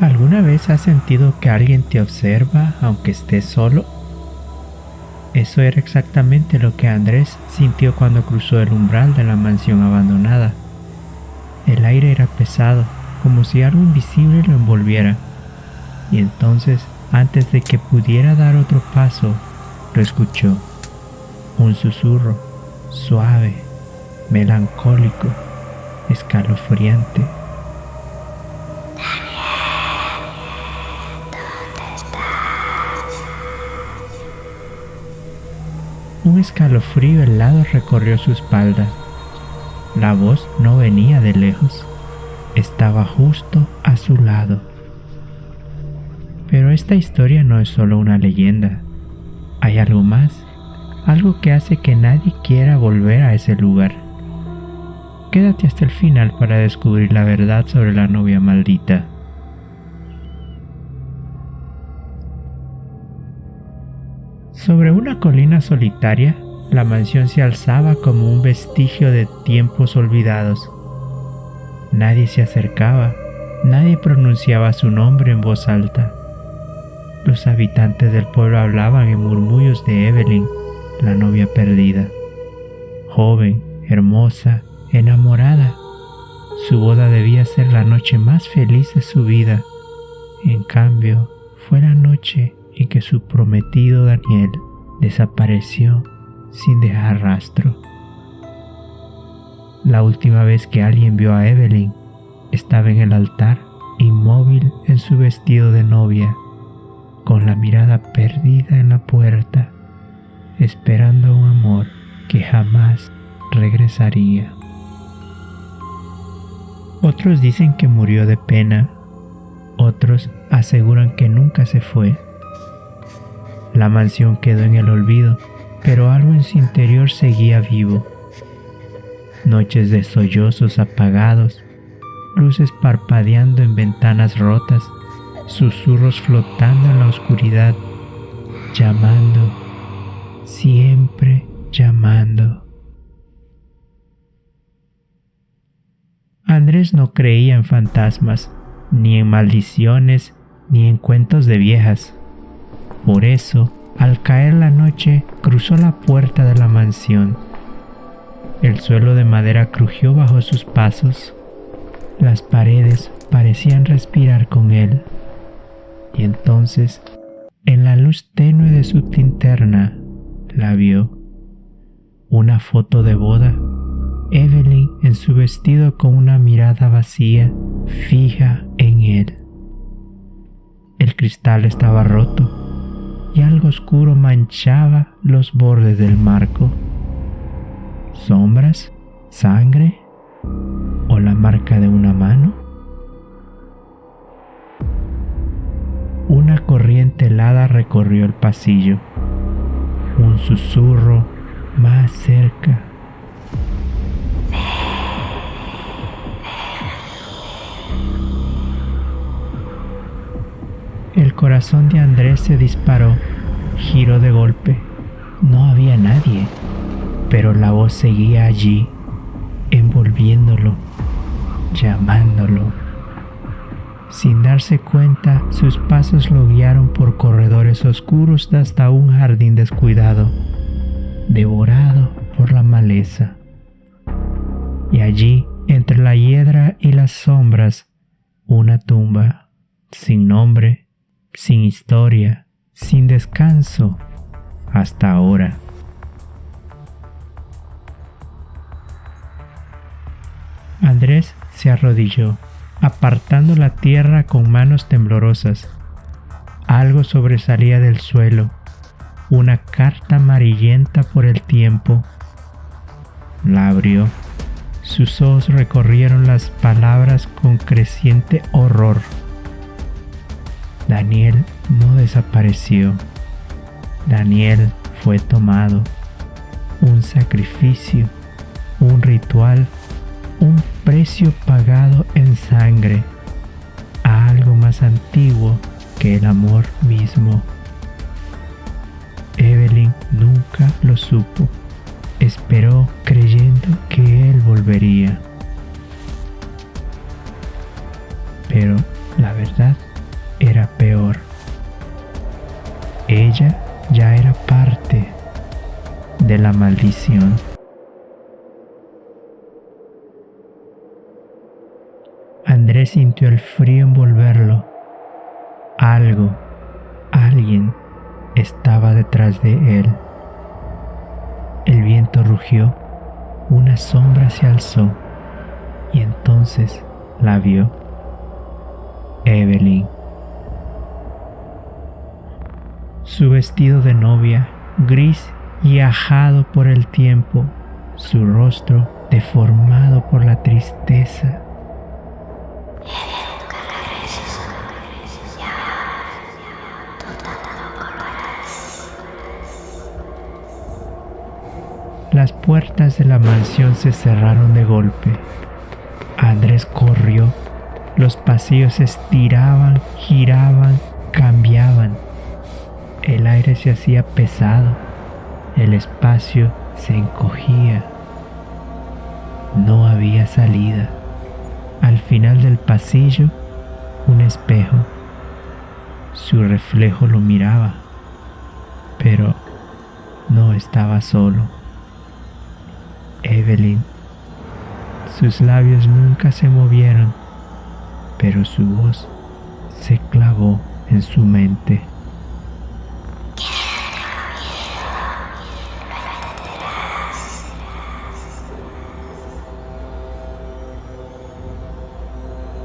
¿Alguna vez has sentido que alguien te observa aunque estés solo? Eso era exactamente lo que Andrés sintió cuando cruzó el umbral de la mansión abandonada. El aire era pesado, como si algo invisible lo envolviera. Y entonces, antes de que pudiera dar otro paso, lo escuchó. Un susurro, suave, melancólico, escalofriante. Un escalofrío helado recorrió su espalda. La voz no venía de lejos, estaba justo a su lado. Pero esta historia no es solo una leyenda. Hay algo más, algo que hace que nadie quiera volver a ese lugar. Quédate hasta el final para descubrir la verdad sobre la novia maldita. Sobre una colina solitaria, la mansión se alzaba como un vestigio de tiempos olvidados. Nadie se acercaba, nadie pronunciaba su nombre en voz alta. Los habitantes del pueblo hablaban en murmullos de Evelyn, la novia perdida. Joven, hermosa, enamorada. Su boda debía ser la noche más feliz de su vida. En cambio, fue la noche en que su prometido Daniel desapareció sin dejar rastro. La última vez que alguien vio a Evelyn, estaba en el altar, inmóvil en su vestido de novia, con la mirada perdida en la puerta, esperando un amor que jamás regresaría. Otros dicen que murió de pena, otros aseguran que nunca se fue. La mansión quedó en el olvido, pero algo en su interior seguía vivo. Noches de sollozos apagados, luces parpadeando en ventanas rotas, susurros flotando en la oscuridad, llamando, siempre llamando. Andrés no creía en fantasmas, ni en maldiciones, ni en cuentos de viejas. Por eso, al caer la noche, cruzó la puerta de la mansión. El suelo de madera crujió bajo sus pasos. Las paredes parecían respirar con él. Y entonces, en la luz tenue de su linterna, la vio. Una foto de boda. Evelyn en su vestido con una mirada vacía, fija en él. El cristal estaba roto y algo oscuro manchaba los bordes del marco. ¿Sombras? ¿Sangre? ¿O la marca de una mano? Una corriente helada recorrió el pasillo. Un susurro más cerca. El corazón de Andrés se disparó, giró de golpe. No había nadie, pero la voz seguía allí, envolviéndolo, llamándolo. Sin darse cuenta, sus pasos lo guiaron por corredores oscuros hasta un jardín descuidado, devorado por la maleza. Y allí, entre la hiedra y las sombras, una tumba, sin nombre, sin historia, sin descanso, hasta ahora. Andrés se arrodilló, apartando la tierra con manos temblorosas. Algo sobresalía del suelo, una carta amarillenta por el tiempo. La abrió. Sus ojos recorrieron las palabras con creciente horror. Daniel no desapareció. Daniel fue tomado. Un sacrificio, un ritual, un precio pagado en sangre, a algo más antiguo que el amor mismo. Evelyn nunca lo supo. Esperó creyendo que él volvería. Pero la verdad era peor. Ella ya era parte de la maldición. Andrés sintió el frío envolverlo. Alguien estaba detrás de él. El viento rugió, una sombra se alzó y entonces la vio. Evelyn. Su vestido de novia, gris y ajado por el tiempo, su rostro deformado por la tristeza. Las puertas de la mansión se cerraron de golpe. Andrés corrió. Los pasillos se estiraban, giraban, cambiaban. El aire se hacía pesado. El espacio se encogía. No había salida. Al final del pasillo, un espejo. Su reflejo lo miraba, pero no estaba solo. Evelyn. Sus labios nunca se movieron, pero su voz se clavó en su mente.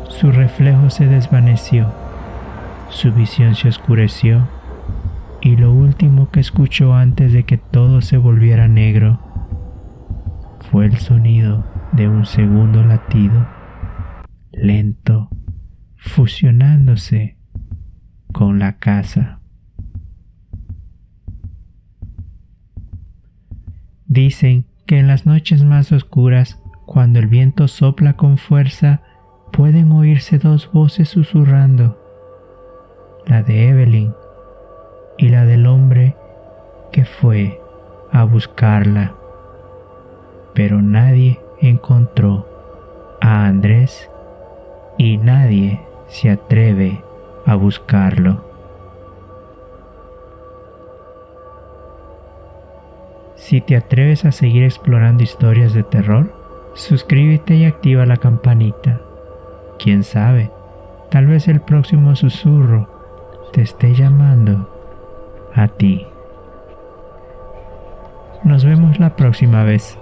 Su reflejo se desvaneció, su visión se oscureció, y lo último que escuchó antes de que todo se volviera negro fue el sonido de un segundo latido, lento, fusionándose con la casa. Dicen que en las noches más oscuras, cuando el viento sopla con fuerza, pueden oírse dos voces susurrando, la de Evelyn y la del hombre que fue a buscarla. Pero nadie encontró a Andrés y nadie se atreve a buscarlo. Si te atreves a seguir explorando historias de terror, suscríbete y activa la campanita. Quién sabe, tal vez el próximo susurro te esté llamando a ti. Nos vemos la próxima vez.